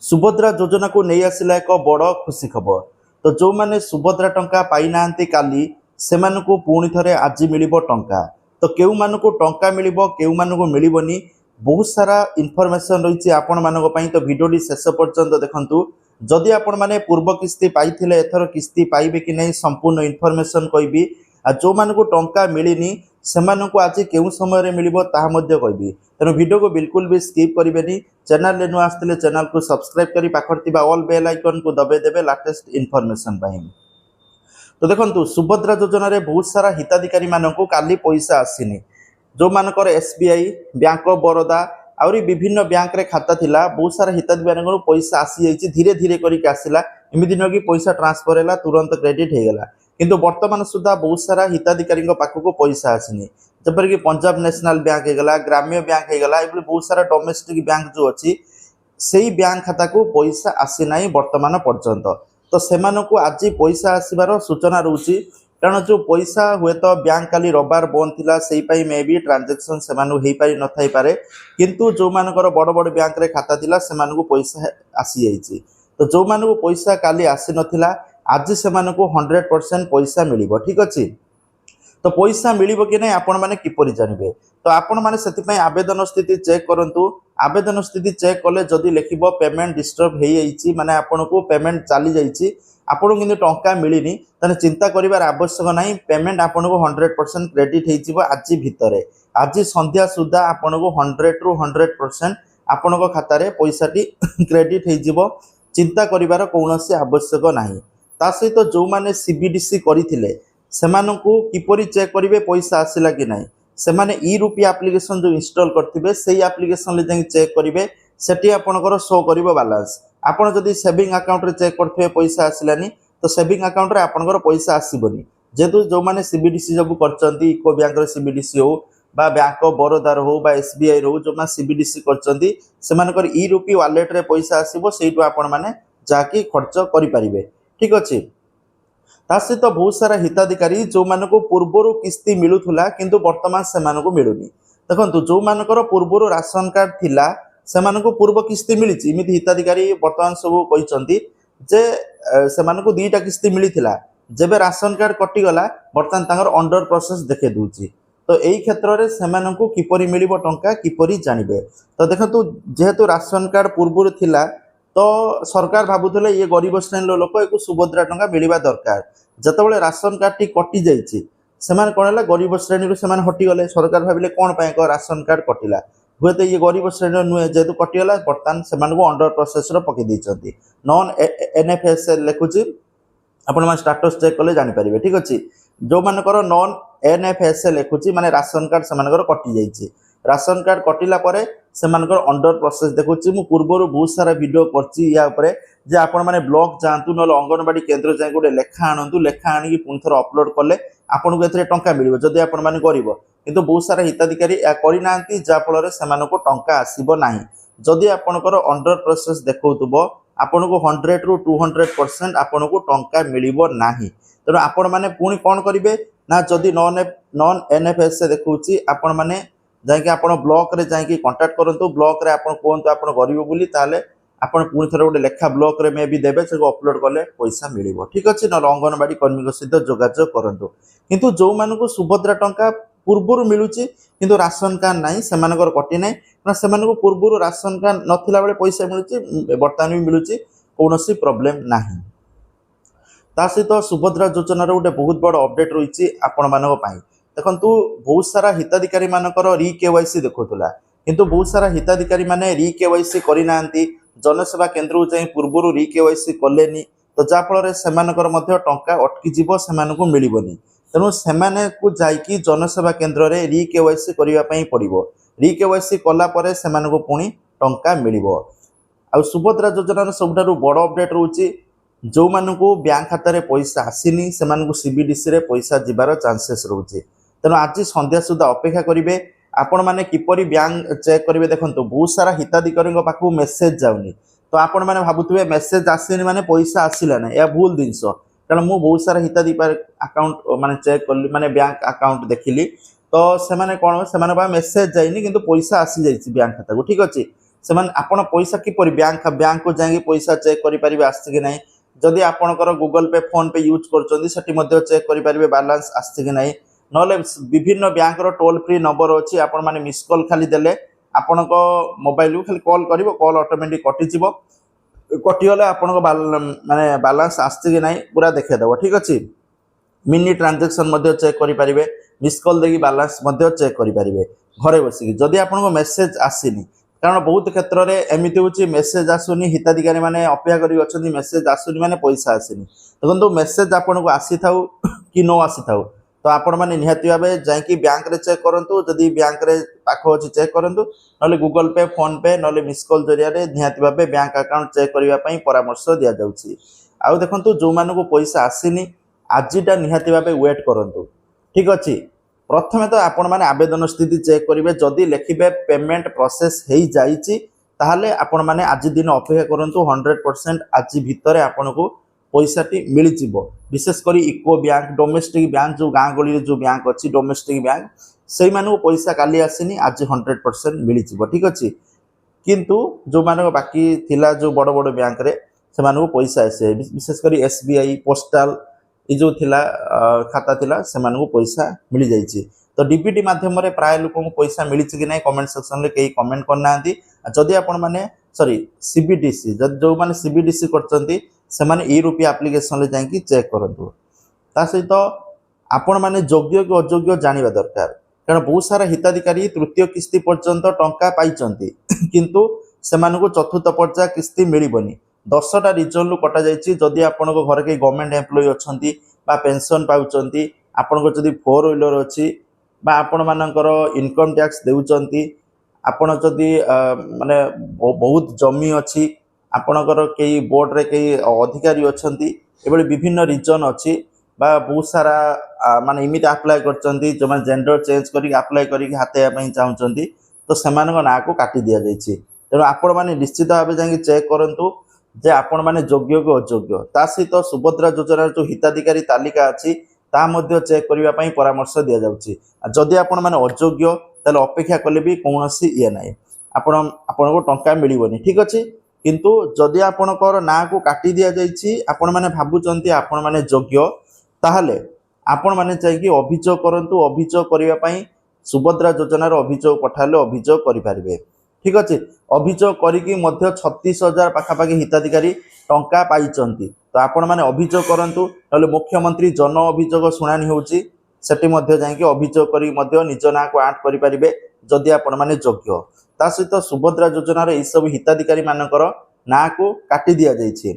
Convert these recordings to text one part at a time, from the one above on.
सुभद्रा योजना को नहीं आसला एक बड़ खुशी खबर। तो जो मैंने सुभद्रा टंका पाई ना काली से पुणी थे आज मिल टंका। तो केउ मानकु टंका मिल केउ मानकु मिलबनी बहुत सारा इनफॉरमेशन रही आपण मानक पई। तो वीडियो शेष पर्यंत देखंतु। जदि आपण माने पूर्व किस्ती पाइथिले एथर किस्ती पाइबे कि नहीं संपूर्ण इनफॉरमेशन कहबी। आ जो मानकु टंका मिलनी सेमानकु आज केउ समय रे मिलिबो ताहा मध्य कहबी। तेणु वीडियो को बिल्कुल भी स्किप करेंगे। चैनल रे नु आस्ते चैनल को सब्सक्राइब करी पाखर थिबा ऑल बेल आइकन को दबे देबे लेटेस्ट इनफॉरमेशन पाई। तो देखंतु सुभद्रा योजना रे बहुत सारा हिताधिकारी मानकु काली पैसा आसीनी। जो मानकर एसबीआई बैंक ऑफ बरोदा आउरी विभिन्न बैंक रे खाता थिला बहुत सारा हिताधिकारी को पैसा आसी जाइछि। धीरे धीरे करिक आसिला एमिति न कि पैसा ट्रांसफर हैला तुरंत क्रेडिट हे गेला। किंतु वर्तमान सुधा बहुत सारा हिताधिकारी पाखक पैसा आसीनी। जपर कि पंजाब नेशनल बैंक हेगला ग्राम्य बैंक हेगला ये बहुत सारा डोमेस्टिक बैंक जो अच्छी से बैंक खाता को पैसा आसी ना वर्तमान पर्यंत। तो सेमानकु आज पैसा आसबार सूचना रोची। कारण जो पैसा हुए तो बैंक काली रविवार बंद थिला सेही पई मे बी ट्रांजैक्शन सेमानु हेई पारि न थाई पारे। किंतु जो मानकर बड़ बड़ बैंक रे खाता थिला सेमानकु पैसा आसी जाइछि। तो जो मानकु पैसा काली आसी नथिला आज सेमानकु 100% पैसा मिलिबो। ठीक अछि। तो पैसा मिलिबो कि नहीं आपण माने किपरि जानिबे। तो आपण माने सेति पई आवेदन स्थिति चेक करंतु। आवेदन स्थिति चेक कले जदि लिखिबो पेमेंट डिस्टर्ब हे जाइछि माने आपनको पेमेंट चाली जाइछि आपन किंतु टंका मिलिनी तने चिंता करिवार आवश्यक नाही। पेमेंट आपनको 100% क्रेडिट हे जिवो आज भितरे। आज संध्या सुधा आपनको 100 रु 100% आपनको खाता रे पैसाटी क्रेडिट हे जिवो। चिंता करिवार कोनोसी आवश्यक नाही। ता सहित जो माने सीबीडीसी करिथिले सेमानंकु किपरि चेक करिवे पैसा आसिला कि नाही। सेमाने ई रूपी एप्लिकेशन जो इंस्टॉल करथिबे सेही एप्लिकेशन ले जाई चेक करिवे। सेठी आपनकर शो करिवो बैलेंस। आपण जदि सेविंग अकाउंट रे चेक करथिबे पैसा आसिलानी तो सेविंग अकाउंट रे आपनकर पैसा आसीबोनी। जेतु जो माने सीबीडीसी जब करचंती इको बैंक रे सीबीडीसी हो बा बैंक ऑफ बरोदा हो बा एसबीआई रो जो मा सीबीडीसी करचंती सेमानकर ई रूपी वॉलेट रे पैसा आसीबो। सेहिटु आपण माने जाकी खर्च करि परिबे। ठीक अछि। ता सहित बहुत सारा हिताधिकारी जो मानको पूर्वरु किस्ती मिलुथुला किंतु वर्तमान से मानको मिलुनी। देखंतु जो मानकर पूर्वरु राशन कार्ड थिला से मानको पूर्व किस्ती मिलिछि। इमिति हिताधिकारी वर्तमान सब कहिसंती जे से मानको दुईटा किस्ती मिलिथिला जेबे राशन कार्ड कटि गला वर्तमान तांगर अंडर प्रोसेस देखे दूची। तो एई क्षेत्र रे से मानको किपरि मिलिबो टंका किपरि जानिबे। तो देखंतु जेहेतु राशन कार्ड पूर्वरु थिला तो सरकार भाबुथले ये गरीब श्रेणी लोक एक सुभद्रा टंका मिलवा दरकार। जतबले राशन कार्ड टी कटि जाइछि सेमान कोन हला गरीब श्रेणी रू सेमान हटि गले। सरकार भाबिले कोन पय को राशन कार्ड कटिला हुए तो ये गरीब श्रेणी नुहे जेतु कटिगला बर्तमान सेमान को अंडर प्रोसेस रो पकि दैछंती। नॉन एनएफएसएल लिखुछि आपण मा स्टेटस चेक कले जानि परिबे। ठीक अछि। जो मानकर नॉन एनएफएसएल लिखुछि माने राशन कार्ड सेमानकर कटि जाइछि। राशन कार्ड कटिला परे सेमानकर अंडर प्रोसेस देखुछि। मु पूर्वरु बहुत सारा वीडियो करछि या ऊपर जे आपण माने ब्लॉक जांतु न अंगनवाड़ी केंद्र जाय गोटे लेखा आनंतु। लेखा आनी कि पुन थर अपलोड कले आपनको एथरे टंका मिलिबो जदि आपण माने करिवो। किंतु बहुत सारा हिताधिकारी या करि नांती जा फल रे सेमानको टंका आसीबो नाही। जदि आपनकर अंडर प्रोसेस देखौतबो आपनको 100 रु 200% आपनको टंका मिलिबो नाही। तेणु आपण माने पुनी कोन करिवे ना जदि नॉन एनएफएस से देखौछि आपण माने जाइके आपण ब्लॉक रे जाइके कांटेक्ट करंतु। ब्लॉक रे आपण कोंतु आपण गरीब बोली ताले आपण पुनी थरे गोटे लेखा ब्लॉक रे मे भी देबे से अपलोड कले पैसा मिलिबो। ठीक अछि। न अंगनवाड़ी कर्मी को सहित जोगाजोग करंतु। किंतु जो मानको सुभद्रा टंका पूर्वरु मिलुछि किंतु राशन कार्ड नाही सेमानकर कटि नाही ना सेमानको पूर्वरु राशन कार्ड नथिला बेले पैसा मिलुछि वर्तमान भी मिलुछि कोनोसी प्रॉब्लम नाही। ता सहित सुभद्रा योजना रे गोटे बहुत बड़ अपडेट रहिछि आपण मानक पई। देखंतु बहुत सारा हिताधिकारी मानकर री केवाईसी देखुतला किंतु बहुत सारा हिताधिकारी माने री केवाईसी करि नांती। जनसेवा केंद्र जाई पूर्वरु री केवाईसी कलेनी तो जा फल रे सेमानकर मध्ये टंका अटकी जिवो सेमानकु मिलिबोनी। तेणु सेमाने को जाइकी जनसेवा केंद्र रे री केवाईसी करिवा पई पड़िबो। री केवाईसी कला परे सेमानकु पुनी टंका मिलिबो। आ सुभद्रा योजना रे सबठारु बड़ अपडेट रहउची जो मानकु बैंक खाता रे पैसा आसीनी सेमानकु सीबीडीसी रे पैसा जिबार चांसेस रहउची। तेणु आज संध्या सुधा अपेक्षा करिवे आपण माने किपरि बैंक चेक करिवे। देखंतु बहुत सारा हिताधिकारी पाखु मेसेज जाउनी तो आपण माने भाबुथुवे मेसेज आसीनी माने पैसा आसिला ना। या भूल जिंस कारण मु बहुत सारा हिताधिकारी अकाउंट माने चेक करली माने बैंक अकाउंट देखिली तो सेमाने कोन सेमाने बा मेसेज जाइनी किंतु पैसा आसी जाइछि बैंक खाता को। ठीक अछि। ସେମାନେ ଆପଣ ପଇସା କିପରି ବ୍ୟାଙ୍କକୁ ଯାଇକି ପଇସା ଚେକ୍ କରିପାରିବେ ଆସିଛି କି ନାହିଁ। ଯଦି ଆପଣଙ୍କର Google pay phone pay use କରୁଛନ୍ତି ସେଠି ମଧ୍ୟ ଚେକ୍ କରିପାରିବେ ବାଲାନ୍ସ ଆସିଛି କି ନାହିଁ। ନହେଲେ ବିଭିନ୍ନ ବ୍ୟାଙ୍କର ଟୋଲ୍ ଫ୍ରି ନମ୍ବର ଅଛି, ଆପଣମାନେ ମିସ୍ କଲ୍ ଖାଲି ଦେଲେ ଆପଣଙ୍କ ମୋବାଇଲକୁ ଖାଲି କଲ୍ କରିବ, କଲ୍ ଅଟୋମେଟିକ୍ କଟିଯିବ। କଟିଗଲେ ଆପଣଙ୍କ ମାନେ ବାଲାନ୍ସ ଆସିଛି କି ନାହିଁ ପୁରା ଦେଖେଇଦେବ। ଠିକ୍ ଅଛି। मिनी ट्रांजेक्शन चेक करेंगे, मिस कॉल देकी बालांस चेक करेंगे घरे बसिक। जदि आपको मेसेज आसीनी, कारण बहुत क्षेत्र में एमती हूँ मेसेज आसुनी, हिताधिकारी मैंने अपेक्षा कर मेसेज आसुनी माने पैसा आसनी। देखो मेसेज आपन को आसी था कि न आसी था तो आपण मैंने निहाती भाव जाकि बैंक रे चेक करूँ, जदि बैंक रे पाख अच्छी चेक करूँ, ना गूगल पे फोन पे ना मिस कॉल जरिया निहाती भाव बैंक अकाउंट चेक करने परामर्श दि जाऊँगी। आउ देखो जो मानक पैसा आसीनी आजिटा निहाती भाव वेट करूँ। ठीक अच्छे। प्रथम तो आपण मैंने आवेदन स्थिति चेक करेंगे, जदि लिखे पेमेंट प्रोसेस हो जाइए ताहले आपण मैंने आज दिन अपेक्षा करूँ 100% आज भितर आपन को पैसाटी मिल जाव। विशेषकर इको बैंक, डोमेस्टिक बैंक, जो गाँ गली जो बैंक अच्छी डोमेस्टिक बैंक से पैसा काली आसनी, आज 100% मिल जाव। ठीक अच्छे। किंतु जो मान बाकी थिला जो बड़ बड़ बैंक रे से पैसा आसे, विशेषकर SBI पोस्टाल ये जो थिला खाता थिला से पैसा मिल जाइए। तो डीबीटी माध्यम प्राय लोक पैसा मिली कि नहीं कमेंट सेक्शन में कई कमेंट करना। जदि आपण मैंने सॉरी CBDC जो मैंने CBDC करछंती से माने ई रुपया एप्लिकेशन ले जाइए चेक करंतु। ता सहित आपण मैंने योग्य कि अयोग्य जानिबा दरकार, कारण बहुत सारा हिताधिकारी तृतीय किस्ती पर्यंत टंका पाइचंती किंतु सेमानकु चतुर्थ पर्याय किस्ती मिलबनी। 10टा रिजन कटा जाइए। जदि आपण घर के गवर्नमेंट एम्प्लॉय अच्छी पेंशन पाउचंती, आपण जदि 4 व्हीलर अच्छी आपण मानकर इनकम टैक्स देउचंती, आपण जदि माने बहुत जमी अच्छी, आपणकर कई बोर्ड रे कई अधिकारी अच्छी, एभली विभिन्न रिजन अच्छी बा बहुत सारा माने इमित अप्लाई करचंती, जो माने जेंडर चेंज करी अप्लाई करी हातेया पई चाहउचंती, तो सेमानक ना को काटी दिया जाइए। तेणु आपण माने निश्चित भाव जाई चेक करंतु जे आपण माने योग्य कि अयोग्य। ता सहित सुभद्रा योजना जो हिताधिकारी तालिका अच्छी ता मध्य चेक करबा पई परामर्श दिया जाउची। जदि आपण माने अयोग्य ताले अपेक्षा कले भी कोनोसी ये नाही, आपण को टंका मिलिबनी। ठीक अछि। किंतु जदि आपणकर ना को काटी दिया जाइए, आपण माने भाबुचंती आपण माने योग्य, ताहले आपण माने चाहिए अभियोग करंतु। अभियोग करबा पई सुभद्रा योजनार अभियोग पठाले अभियोग करि पारिबे। ठीक अच्छे। अभियोग करिकी मध्य 36,000 पाखापाखि हिताधिकारी टंका पाइचंती, तो आपण माने अभियोग करंतु। नले मुख्यमंत्री जन अभियोग शुणानी होउची, सेठी मध्य जाइए अभियोग करी मध्य निज ना को ऐड करि पारिबे जदि आपण माने योग्य। ता सहित सुभद्रा योजनार ए सब हिताधिकारी मानकर ना को काटी दिया जाइए।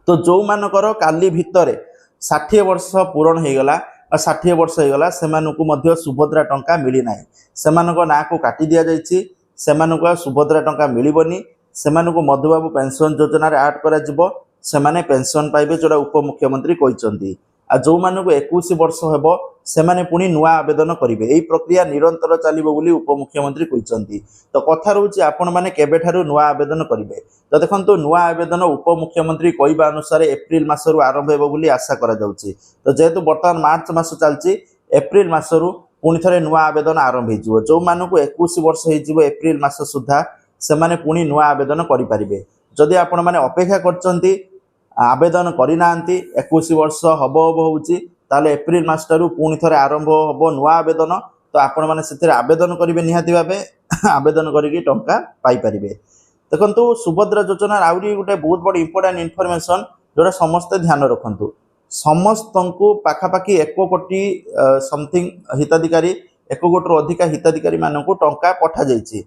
तो जो मानकर काली भितरे 60 वर्ष पूरण हो गला, 60 वर्ष हो गला, सेमानकु मध्य सुभद्रा टंका मिली नाही, सेमानक ना को काटी दिया जाइए, सेमानकु सुभद्रा टंका मिलिबनी। सेमानकु मधुबाबू पेंशन योजना रे ऐड करा जिवो, सेमाने पेंशन पाइबे जोड़ा उपमुख्यमंत्री कहिसंती। आ जो मानकु 21 वर्ष हेबो सेमाने पुनी नुआ आवेदन करिवे। एई प्रक्रिया निरंतर चलिबो बोली उपमुख्यमंत्री कहिसंती। तो कथा रहउची आपण माने केबेठारु नुआ आवेदन करिवे। तो देखंतु नुआ आवेदन उपमुख्यमंत्री कहबा अनुसार एप्रिल मासरु आरंभ हेबो बोली आशा करा जाउची। तो जेहेतु वर्तमान मार्च मास चलची, एप्रिल मासरु पुणी थे नुआ आवेदन आरंभ हो। जो मानक 21 वर्ष हो एप्रिल मास सुधा से माने पुणी नुआ आवेदन करेंगे। जदि आपण माने अपेक्षा करचंती आवेदन करना 21 वर्ष हम होले एप्रिल मास ठारू पुणी थे आरंभ हम नुआ आवेदन, तो आपण मैंने से आवेदन करेंगे निहाती भाव आवेदन करके टंका पाइपर। देखो सुभद्रा योजना आहरी गोटे बहुत बड़ इंपोर्टाट इनफर्मेशन जोटा समस्ते ध्यान रखु। समस्त को पाखापाखि 1 कोटी समथिंग हिताधिकारी 1 कोटी अधिका हिताधिकारी मानक टंका पठा जाइए।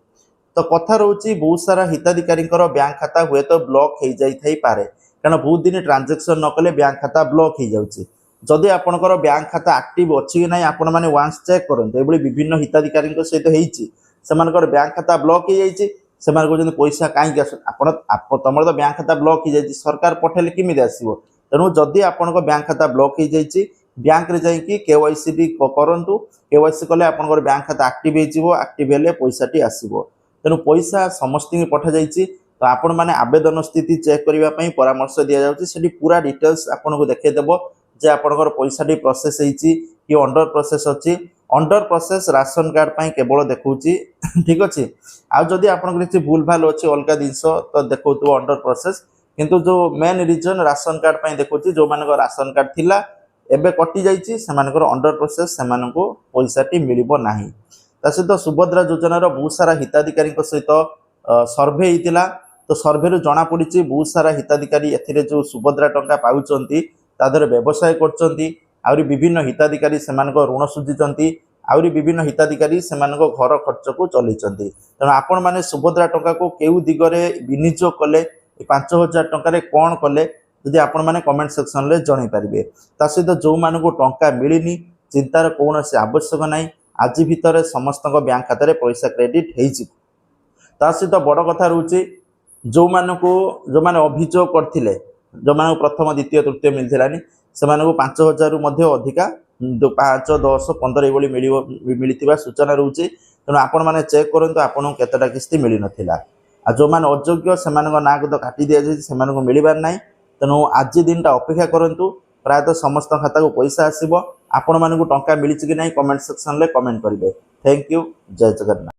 तो कथा रोचे बहुत सारा हिताधिकारी बैंक खाता हुए तो ब्लॉक हो जाए पारे, कारण बहुत दिन ट्रांजेक्शन न कले बैंक खाता ब्लॉक हो जाउची। जदि आपनकर बैंक खाता एक्टिव अच्छी कि नहीं आपण माने वांस चेक करंते। एबली विभिन्न हिताधिकारी सहित होईची, सेमानकर बैंक खाता ब्लॉक हो जाइए, सेमान कहते पैसा कहीं आस तुम तो बैंक खाता ब्लॉक हो जाए, सरकार पठेले किमिति आसीबो। तेणु जदि आपण बैंक खाता ब्लॉक हो जाइए, बैंक रे जाइए KYC करंतु। KYC कले आपनकर बैंक खाता एक्टिव हो, एक्टिव हेले पैसाटी आसीबो। तेणु पैसा समस्त पठा जाइए। तो आपण माने आवेदन स्थिति चेक करबा पई परामर्श दिया जाउची। सेठी पूरा डिटेल्स आपन को देखे देबो जे आपनकर पैसाटी प्रोसेस होईची कि अंडर प्रोसेस अछि, अंडर प्रोसेस राशन कार्ड पाई केवल देखौची ठीक अछि आ जदि आपन किछि भूल भाल अछि अलगा जिंस तो देखौतु अंडर प्रोसेस किंतु जो मेन रीजन राशन कार्ड पाई देखौची जो मानको राशन कार्ड थिला एबे कटि जाइछि सेमानकर अंडर प्रोसेस सेमानको पैसाटी मिलिबो नाही। ता सहित सुभद्रा योजनार बहुत सारा हिताधिकारी सहित सर्भे होता तो सर्भे जना पड़ी बहुत सारा हिताधिकारी एथिरे जो सुभद्रा टंका पाउचंती तादर व्यवसाय करचंती आउरी विभिन्न हिताधिकारी सेमानक ऋण सुझिचंती आउरी विभिन्न हिताधिकारी सेमानक घर खर्च को चलैचंती। तेणु आपण माने सुभद्रा टंका को केउ दिगरे विनियोग कले 5000 टंका कौन कले जदि आपण माने कमेंट सेक्शन रे जणाई पारिबे। ता सहित जो मानको टंका मिलिनी चिंतार कौनसी आवश्यक नाही आज भितर समस्त बैंक खाता पैसा क्रेडिट हो। ता सहित बड़ कथा रोचे जो माने अभियोग करथिले जो मानको प्रथम द्वितीय तृतीय मिलथिलानी सेमानको 5000 रु मध्ये अधिका 5 10 15 एभली मिलिथिबा सूचना रोचे। तेणु आपण माने चेक करंतु आपन केतटा किस्ती मिली नथिला आ जो माने अयोग्य सेमानको ना को काटी दिया जाय सेमानको मिलिबार नाही। तेणु आज दिनटा अपेक्षा करंतु प्रायतः समस्त खाता को पैसा आसीबो। आपण मानको टंका मिलिछि कि नाही कमेंट सेक्शन रे कमेंट करिवे। थैंक यू जय जगन्नाथ।